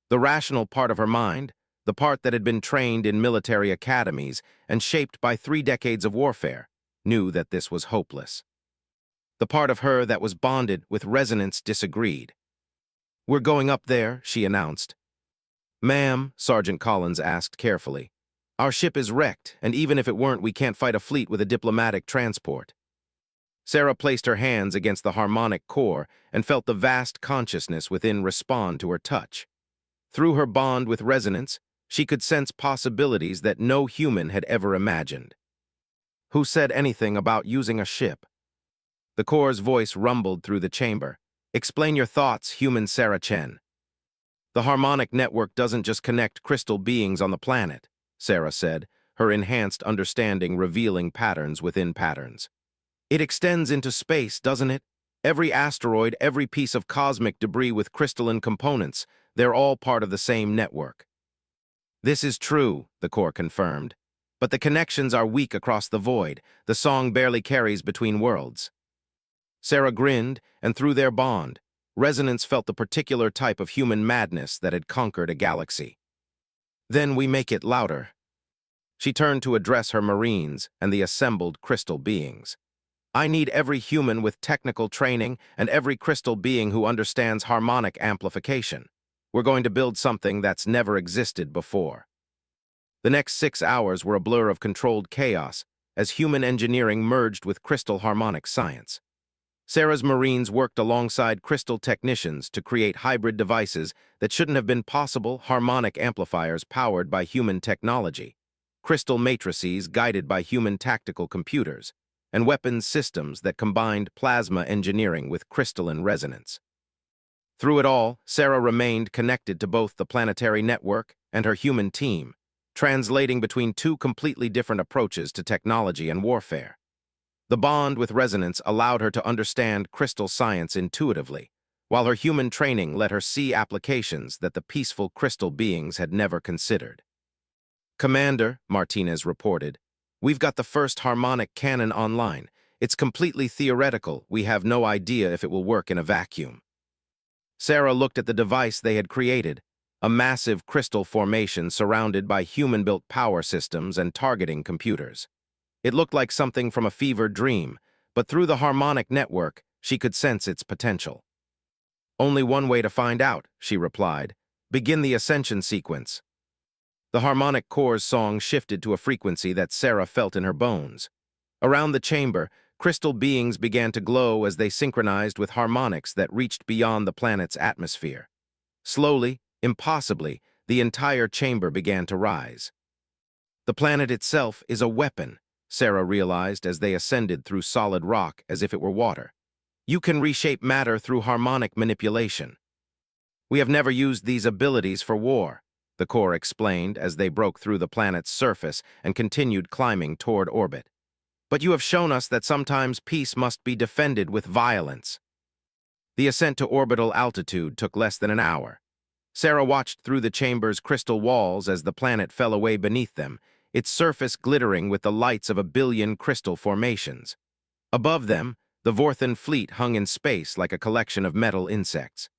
The rational part of her mind, the part that had been trained in military academies and shaped by 3 decades of warfare, knew that this was hopeless. The part of her that was bonded with Resonance disagreed. "We're going up there," she announced. "Ma'am," Sergeant Collins asked carefully, "our ship is wrecked, and even if it weren't, we can't fight a fleet with a diplomatic transport." Sarah placed her hands against the harmonic core and felt the vast consciousness within respond to her touch. Through her bond with Resonance, she could sense possibilities that no human had ever imagined. "Who said anything about using a ship?" The core's voice rumbled through the chamber. "Explain your thoughts, human Sarah Chen." "The harmonic network doesn't just connect crystal beings on the planet," Sarah said, her enhanced understanding revealing patterns within patterns. "It extends into space, doesn't it? Every asteroid, every piece of cosmic debris with crystalline components, they're all part of the same network." "This is true," the core confirmed. "But the connections are weak across the void. The song barely carries between worlds." Sarah grinned, and through their bond, Resonance felt the particular type of human madness that had conquered a galaxy. "Then we make it louder." She turned to address her Marines and the assembled crystal beings. "I need every human with technical training and every crystal being who understands harmonic amplification. We're going to build something that's never existed before." The next 6 hours were a blur of controlled chaos as human engineering merged with crystal harmonic science. Sarah's Marines worked alongside crystal technicians to create hybrid devices that shouldn't have been possible, harmonic amplifiers powered by human technology, crystal matrices guided by human tactical computers, and weapons systems that combined plasma engineering with crystalline resonance. Through it all, Sarah remained connected to both the planetary network and her human team, translating between 2 completely different approaches to technology and warfare. The bond with Resonance allowed her to understand crystal science intuitively, while her human training let her see applications that the peaceful crystal beings had never considered. "Commander," Martinez reported, "we've got the first harmonic cannon online. It's completely theoretical. We have no idea if it will work in a vacuum." Sarah looked at the device they had created, a massive crystal formation surrounded by human-built power systems and targeting computers. It looked like something from a fever dream, but through the harmonic network, she could sense its potential. "Only one way to find out," she replied. "Begin the ascension sequence." The harmonic core's song shifted to a frequency that Sarah felt in her bones. Around the chamber, crystal beings began to glow as they synchronized with harmonics that reached beyond the planet's atmosphere. Slowly, impossibly, the entire chamber began to rise. "The planet itself is a weapon," Sarah realized as they ascended through solid rock as if it were water. "You can reshape matter through harmonic manipulation." We have never used these abilities for war, the Corps explained as they broke through the planet's surface and continued climbing toward orbit. But you have shown us that sometimes peace must be defended with violence. The ascent to orbital altitude took less than an hour. Sarah watched through the chamber's crystal walls as the planet fell away beneath them, its surface glittering with the lights of a billion crystal formations. Above them, the Vorthan fleet hung in space like a collection of metal insects.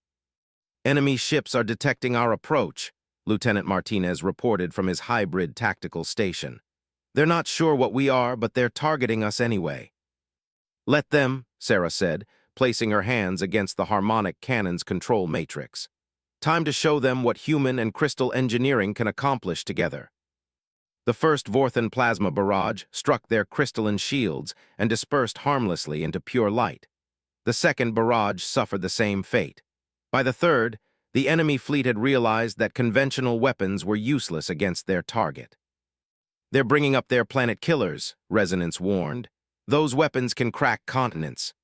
Enemy ships are detecting our approach, Lieutenant Martinez reported from his hybrid tactical station. They're not sure what we are, but they're targeting us anyway. Let them, Sarah said, placing her hands against the harmonic cannon's control matrix. Time to show them what human and crystal engineering can accomplish together. The first Vorthan plasma barrage struck their crystalline shields and dispersed harmlessly into pure light. The second barrage suffered the same fate. By the third, the enemy fleet had realized that conventional weapons were useless against their target. They're bringing up their planet killers, Resonance warned. Those weapons can crack continents.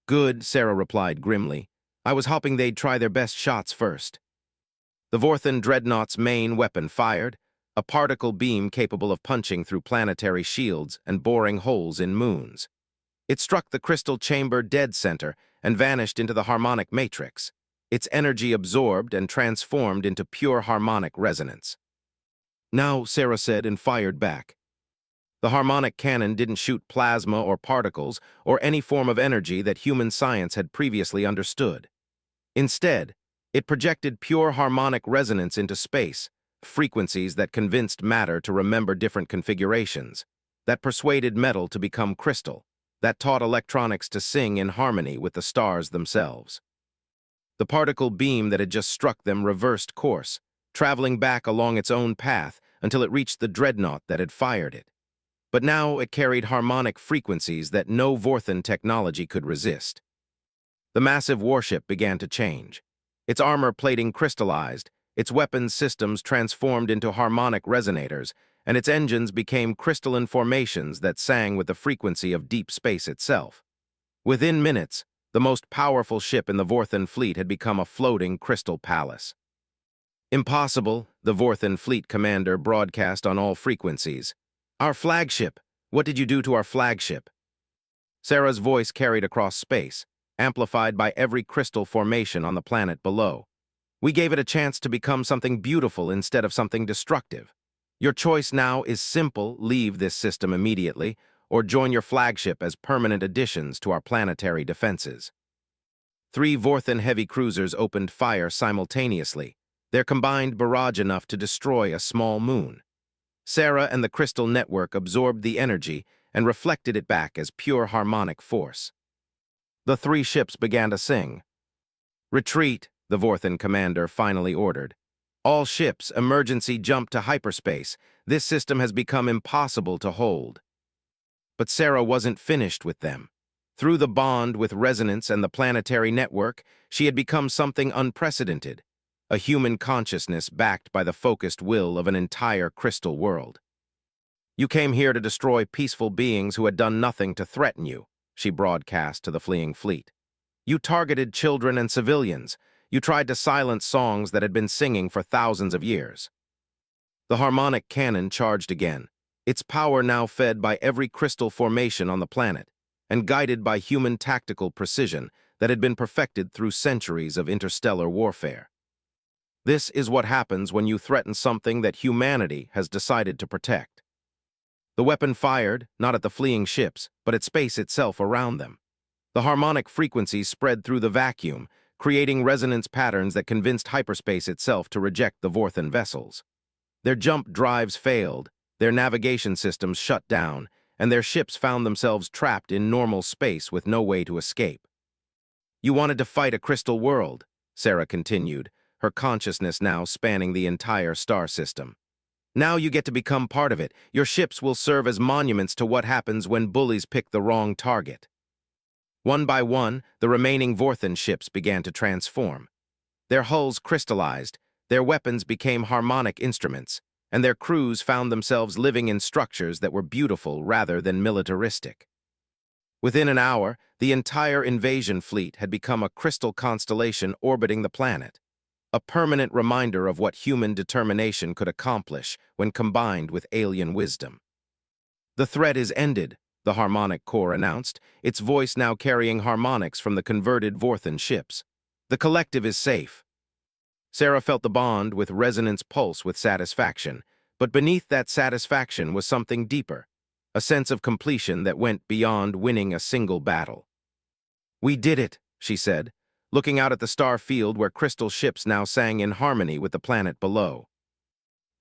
Good, Sarah replied grimly. I was hoping they'd try their best shots first. The Vorthan dreadnought's main weapon fired, a particle beam capable of punching through planetary shields and boring holes in moons. It struck the crystal chamber dead center and vanished into the harmonic matrix, its energy absorbed and transformed into pure harmonic resonance. Now, Sarah said and fired back. The harmonic cannon didn't shoot plasma or particles or any form of energy that human science had previously understood. Instead, it projected pure harmonic resonance into space, frequencies that convinced matter to remember different configurations, that persuaded metal to become crystal, that taught electronics to sing in harmony with the stars themselves. The particle beam that had just struck them reversed course, traveling back along its own path until it reached the dreadnought that had fired it. But now it carried harmonic frequencies that no Vorthan technology could resist. The massive warship began to change. Its armor plating crystallized, its weapons systems transformed into harmonic resonators, and its engines became crystalline formations that sang with the frequency of deep space itself. Within minutes, the most powerful ship in the Vorthan fleet had become a floating crystal palace. Impossible, the Vorthan fleet commander broadcast on all frequencies. Our flagship! What did you do to our flagship? Sarah's voice carried across space, amplified by every crystal formation on the planet below. We gave it a chance to become something beautiful instead of something destructive. Your choice now is simple: leave this system immediately, or join your flagship as permanent additions to our planetary defenses. 3 Vorthan heavy cruisers opened fire simultaneously, their combined barrage enough to destroy a small moon. Sarah and the crystal network absorbed the energy and reflected it back as pure harmonic force. The 3 ships began to sing. Retreat, the Vorthan commander finally ordered. All ships, emergency jump to hyperspace. This system has become impossible to hold. But Sarah wasn't finished with them. Through the bond with Resonance and the planetary network, she had become something unprecedented, a human consciousness backed by the focused will of an entire crystal world. You came here to destroy peaceful beings who had done nothing to threaten you, she broadcast to the fleeing fleet. You targeted children and civilians. You tried to silence songs that had been singing for thousands of years. The harmonic cannon charged again, its power now fed by every crystal formation on the planet, and guided by human tactical precision that had been perfected through centuries of interstellar warfare. This is what happens when you threaten something that humanity has decided to protect. The weapon fired, not at the fleeing ships, but at space itself around them. The harmonic frequencies spread through the vacuum, creating resonance patterns that convinced hyperspace itself to reject the Vorthan vessels. Their jump drives failed, their navigation systems shut down, and their ships found themselves trapped in normal space with no way to escape. You wanted to fight a crystal world, Sarah continued, her consciousness now spanning the entire star system. Now you get to become part of it. Your ships will serve as monuments to what happens when bullies pick the wrong target. One by one, the remaining Vorthan ships began to transform. Their hulls crystallized, their weapons became harmonic instruments, and their crews found themselves living in structures that were beautiful rather than militaristic. Within an hour, the entire invasion fleet had become a crystal constellation orbiting the planet. a permanent reminder of what human determination could accomplish when combined with alien wisdom. "The threat is ended," the Harmonic Corps announced, its voice now carrying harmonics from the converted Vorthan ships. "The collective is safe." Sarah felt the bond with resonance pulse with satisfaction, but beneath that satisfaction was something deeper, a sense of completion that went beyond winning a single battle. "We did it," she said, looking out at the star field where crystal ships now sang in harmony with the planet below.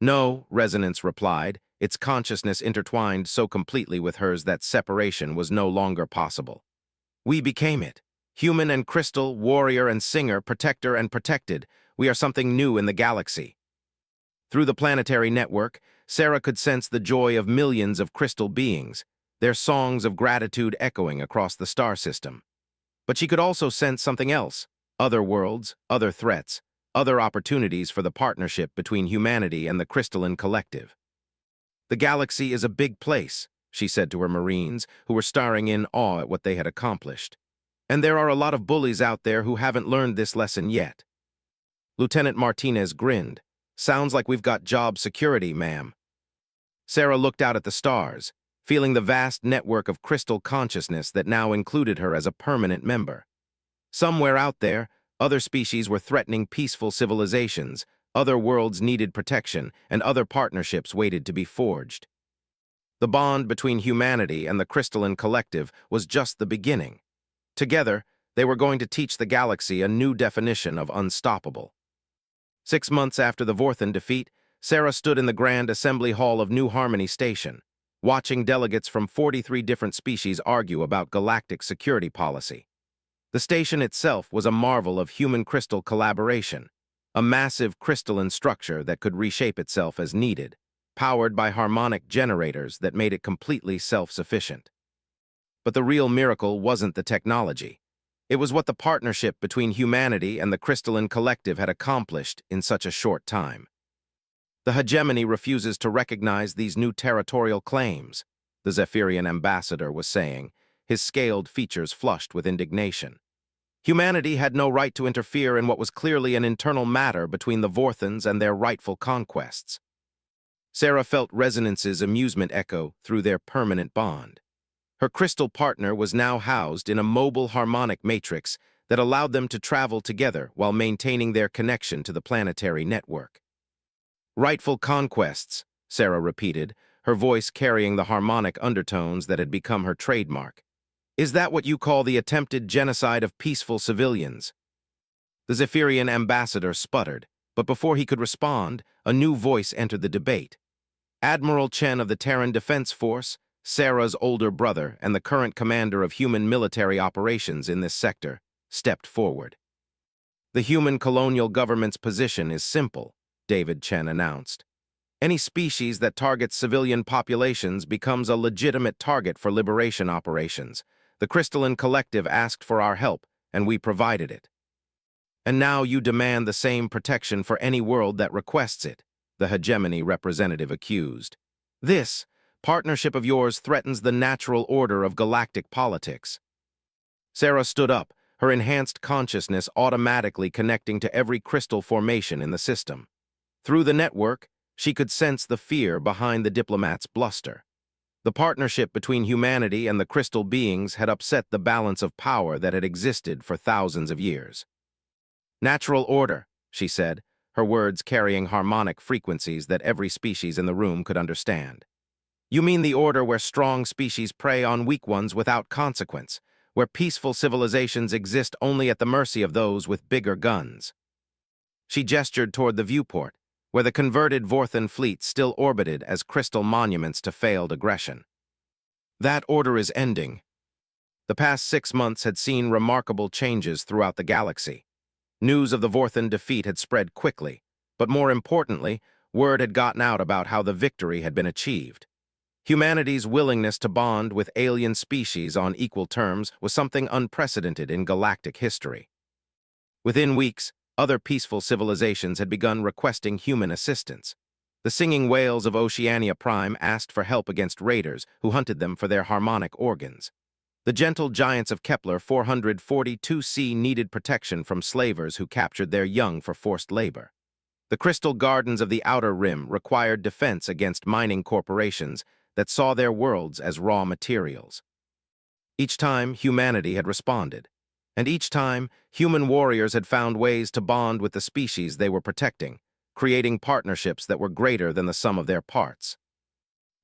"No," Resonance replied, its consciousness intertwined so completely with hers that separation was no longer possible. "We became it. Human and crystal, warrior and singer, protector and protected. We are something new in the galaxy." Through the planetary network, Sarah could sense the joy of millions of crystal beings, their songs of gratitude echoing across the star system. But she could also sense something else: other worlds, other threats, other opportunities for the partnership between humanity and the crystalline collective. "The galaxy is a big place," she said to her Marines, who were staring in awe at what they had accomplished. "And there are a lot of bullies out there who haven't learned this lesson yet." Lieutenant Martinez grinned. "Sounds like we've got job security, ma'am." Sarah looked out at the stars, feeling the vast network of crystal consciousness that now included her as a permanent member. Somewhere out there, other species were threatening peaceful civilizations, other worlds needed protection, and other partnerships waited to be forged. The bond between humanity and the crystalline collective was just the beginning. Together, they were going to teach the galaxy a new definition of unstoppable. 6 months after the Vorthan defeat, Sarah stood in the Grand Assembly Hall of New Harmony Station, watching delegates from 43 different species argue about galactic security policy. The station itself was a marvel of human crystal collaboration, a massive crystalline structure that could reshape itself as needed, powered by harmonic generators that made it completely self-sufficient. But the real miracle wasn't the technology. It was what the partnership between humanity and the crystalline collective had accomplished in such a short time. "The hegemony refuses to recognize these new territorial claims," the Zephyrian ambassador was saying, his scaled features flushed with indignation. "Humanity had no right to interfere in what was clearly an internal matter between the Vorthans and their rightful conquests." Sarah felt Resonance's amusement echo through their permanent bond. Her crystal partner was now housed in a mobile harmonic matrix that allowed them to travel together while maintaining their connection to the planetary network. "Rightful conquests," Sarah repeated, her voice carrying the harmonic undertones that had become her trademark. "Is that what you call the attempted genocide of peaceful civilians?" The Zephyrian ambassador sputtered, but before he could respond, a new voice entered the debate. Admiral Chen of the Terran Defense Force, Sarah's older brother and the current commander of human military operations in this sector, stepped forward. "The human colonial government's position is simple," David Chen announced. "Any species that targets civilian populations becomes a legitimate target for liberation operations. The crystalline collective asked for our help, and we provided it. And now you demand the same protection for any world that requests it," the hegemony representative accused. "This partnership of yours threatens the natural order of galactic politics." Sarah stood up, her enhanced consciousness automatically connecting to every crystal formation in the system. Through the network, she could sense the fear behind the diplomat's bluster. The partnership between humanity and the crystal beings had upset the balance of power that had existed for thousands of years. "Natural order," she said, her words carrying harmonic frequencies that every species in the room could understand. "You mean the order where strong species prey on weak ones without consequence, where peaceful civilizations exist only at the mercy of those with bigger guns." She gestured toward the viewport, where the converted Vorthan fleet still orbited as crystal monuments to failed aggression. "That order is ending." The past 6 months had seen remarkable changes throughout the galaxy. News of the Vorthan defeat had spread quickly, but more importantly, word had gotten out about how the victory had been achieved. Humanity's willingness to bond with alien species on equal terms was something unprecedented in galactic history. Within weeks, other peaceful civilizations had begun requesting human assistance. The singing whales of Oceania Prime asked for help against raiders who hunted them for their harmonic organs. The gentle giants of Kepler 442c needed protection from slavers who captured their young for forced labor. The crystal gardens of the Outer Rim required defense against mining corporations that saw their worlds as raw materials. Each time, humanity had responded, and each time, human warriors had found ways to bond with the species they were protecting, creating partnerships that were greater than the sum of their parts.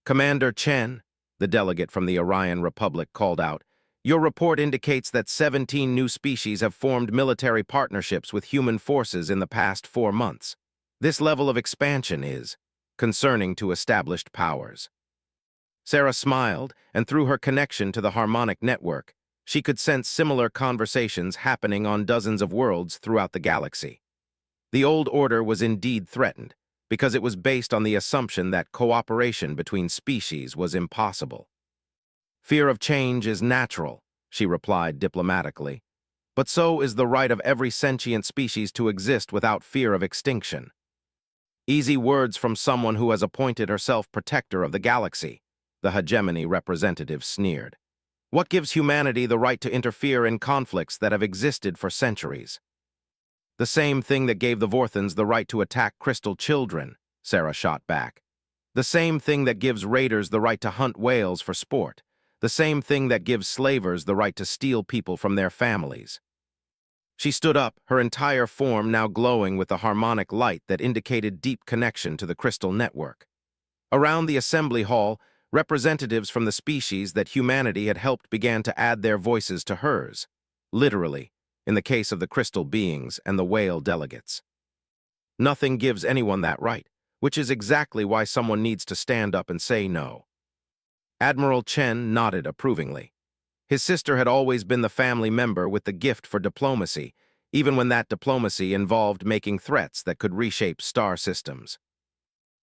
Commander Chen, the delegate from the Orion Republic, called out, "Your report indicates that 17 new species have formed military partnerships with human forces in the past 4 months. This level of expansion is concerning to established powers." Sarah smiled, and through her connection to the harmonic network, she could sense similar conversations happening on dozens of worlds throughout the galaxy. The old order was indeed threatened, because it was based on the assumption that cooperation between species was impossible. "Fear of change is natural," she replied diplomatically, "but so is the right of every sentient species to exist without fear of extinction." Easy words from someone who has appointed herself protector of the galaxy, the hegemony representative sneered. "What gives humanity the right to interfere in conflicts that have existed for centuries?" "The same thing that gave the Vorthans the right to attack crystal children," Sarah shot back. "The same thing that gives raiders the right to hunt whales for sport. The same thing that gives slavers the right to steal people from their families." She stood up, her entire form now glowing with the harmonic light that indicated deep connection to the crystal network. Around the assembly hall, representatives from the species that humanity had helped began to add their voices to hers, literally, in the case of the crystal beings and the whale delegates. Nothing gives anyone that right, which is exactly why someone needs to stand up and say no. Admiral Chen nodded approvingly. His sister had always been the family member with the gift for diplomacy, even when that diplomacy involved making threats that could reshape star systems.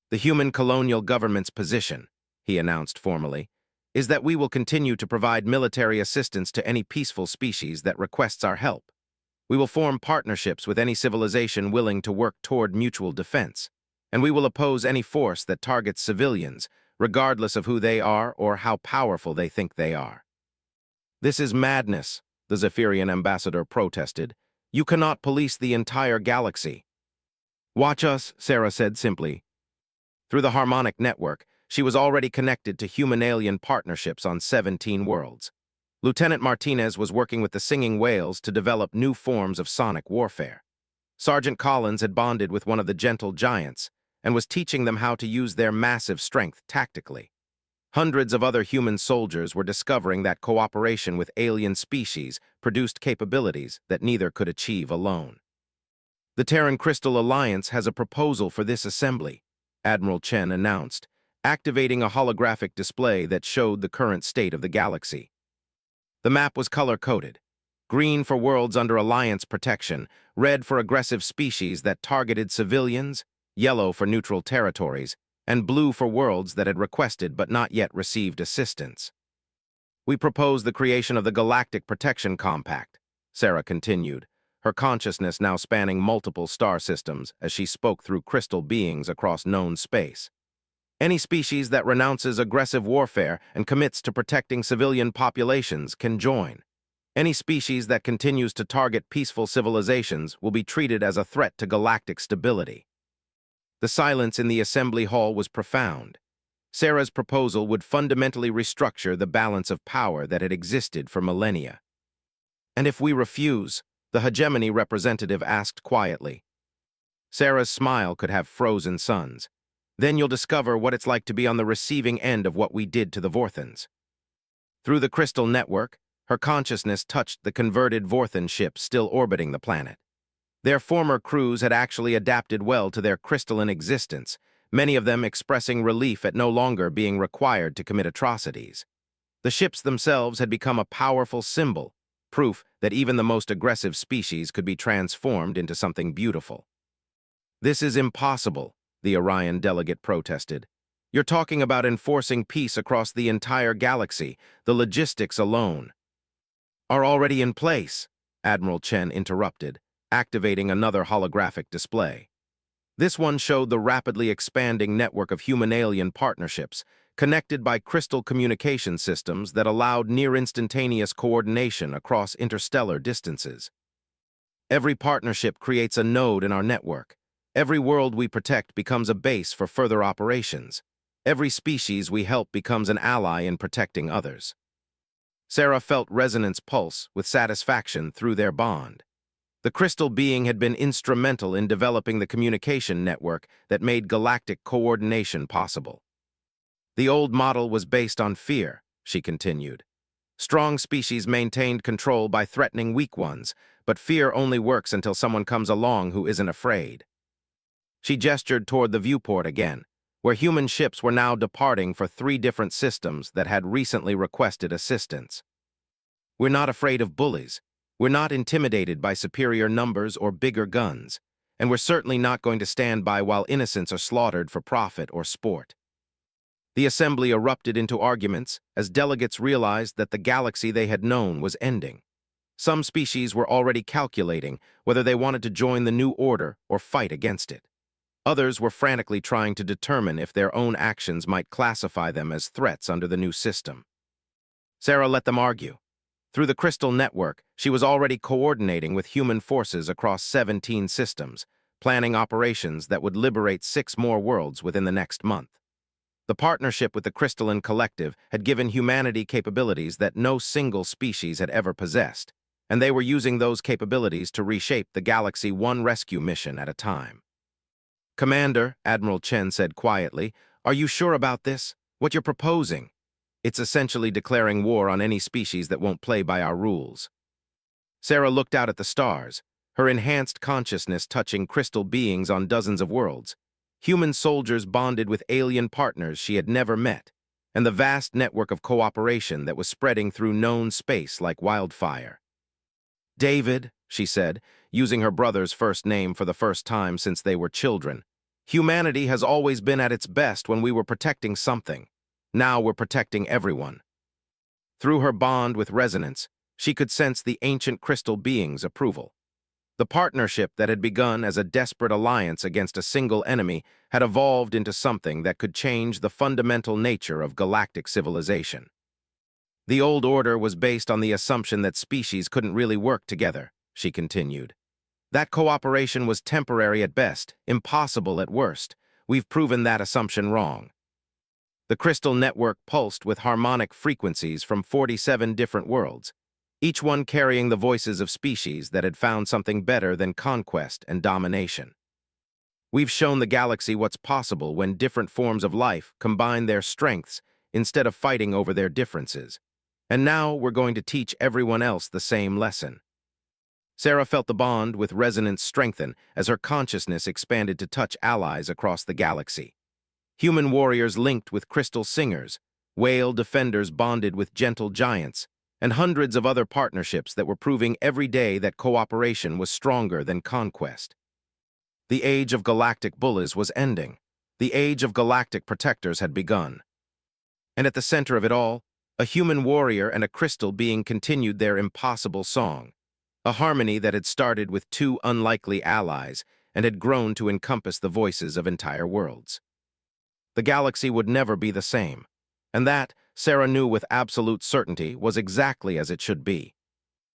"The human colonial government's position," he announced formally, "is that we will continue to provide military assistance to any peaceful species that requests our help. We will form partnerships with any civilization willing to work toward mutual defense, and we will oppose any force that targets civilians, regardless of who they are or how powerful they think they are." "This is madness," the Zephyrian ambassador protested. "You cannot police the entire galaxy." "Watch us," Sarah said simply. Through the harmonic network, she was already connected to human-alien partnerships on 17 worlds. Lieutenant Martinez was working with the singing whales to develop new forms of sonic warfare. Sergeant Collins had bonded with one of the gentle giants and was teaching them how to use their massive strength tactically. Hundreds of other human soldiers were discovering that cooperation with alien species produced capabilities that neither could achieve alone. "The Terran Crystal Alliance has a proposal for this assembly," Admiral Chen announced, activating a holographic display that showed the current state of the galaxy. The map was color-coded: green for worlds under Alliance protection, red for aggressive species that targeted civilians, yellow for neutral territories, and blue for worlds that had requested but not yet received assistance. "We propose the creation of the Galactic Protection Compact," Sarah continued, her consciousness now spanning multiple star systems as she spoke through crystal beings across known space. "Any species that renounces aggressive warfare and commits to protecting civilian populations can join. Any species that continues to target peaceful civilizations will be treated as a threat to galactic stability." The silence in the assembly hall was profound. Sarah's proposal would fundamentally restructure the balance of power that had existed for millennia. "And if we refuse?" the hegemony representative asked quietly. Sarah's smile could have frozen suns. "Then you'll discover what it's like to be on the receiving end of what we did to the Vorthans." Through the crystal network, her consciousness touched the converted Vorthan ships still orbiting the planet. Their former crews had actually adapted well to their crystalline existence, many of them expressing relief at no longer being required to commit atrocities. The ships themselves had become a powerful symbol, proof that even the most aggressive species could be transformed into something beautiful. "This is impossible," the Orion delegate protested. "You're talking about enforcing peace across the entire galaxy. The logistics alone are already in place," Admiral Chen interrupted, activating another holographic display. This one showed the rapidly expanding network of human-alien partnerships, connected by crystal communication systems that allowed near-instantaneous coordination across interstellar distances. Every partnership creates a node in our network. Every world we protect becomes a base for further operations. Every species we help becomes an ally in protecting others. Sarah felt Resonance pulse with satisfaction through their bond. The crystal being had been instrumental in developing the communication network that made galactic coordination possible. The old model was based on fear, she continued. Strong species maintained control by threatening weak ones, but fear only works until someone comes along who isn't afraid. She gestured toward the viewport again, where human ships were now departing for 3 different systems that had recently requested assistance. We're not afraid of bullies. We're not intimidated by superior numbers or bigger guns, and we're certainly not going to stand by while innocents are slaughtered for profit or sport. The assembly erupted into arguments as delegates realized that the galaxy they had known was ending. Some species were already calculating whether they wanted to join the new order or fight against it. Others were frantically trying to determine if their own actions might classify them as threats under the new system. Sarah let them argue. Through the crystal network, she was already coordinating with human forces across 17 systems, planning operations that would liberate 6 more worlds within the next month. The partnership with the Crystalline Collective had given humanity capabilities that no single species had ever possessed, and they were using those capabilities to reshape the galaxy one rescue mission at a time. "Commander," Admiral Chen said quietly, "are you sure about this? What you're proposing? It's essentially declaring war on any species that won't play by our rules." Sarah looked out at the stars, her enhanced consciousness touching crystal beings on dozens of worlds. Human soldiers bonded with alien partners she had never met, and the vast network of cooperation that was spreading through known space like wildfire. "David," she said, using her brother's first name for the first time since they were children, "humanity has always been at its best when we were protecting something. Now we're protecting everyone." Through her bond with Resonance, she could sense the ancient crystal being's approval. The partnership that had begun as a desperate alliance against a single enemy had evolved into something that could change the fundamental nature of galactic civilization. The old order was based on the assumption that species couldn't really work together, she continued. That cooperation was temporary at best, impossible at worst. We've proven that assumption wrong. The crystal network pulsed with harmonic frequencies from 47 different worlds, each one carrying the voices of species that had found something better than conquest and domination. "We've shown the galaxy what's possible when different forms of life combine their strengths instead of fighting over their differences. And now we're going to teach everyone else the same lesson." Sarah felt the bond with Resonance strengthen as her consciousness expanded to touch allies across the galaxy. Human warriors linked with crystal singers, whale defenders bonded with gentle giants, and hundreds of other partnerships that were proving every day that cooperation was stronger than conquest. The age of galactic bullies was ending. The age of galactic protectors had begun. And at the center of it all, a human warrior and a crystal being continued their impossible song, a harmony that had started with 2 unlikely allies and had grown to encompass the voices of entire worlds. The galaxy would never be the same, and that, Sarah knew with absolute certainty, was exactly as it should be.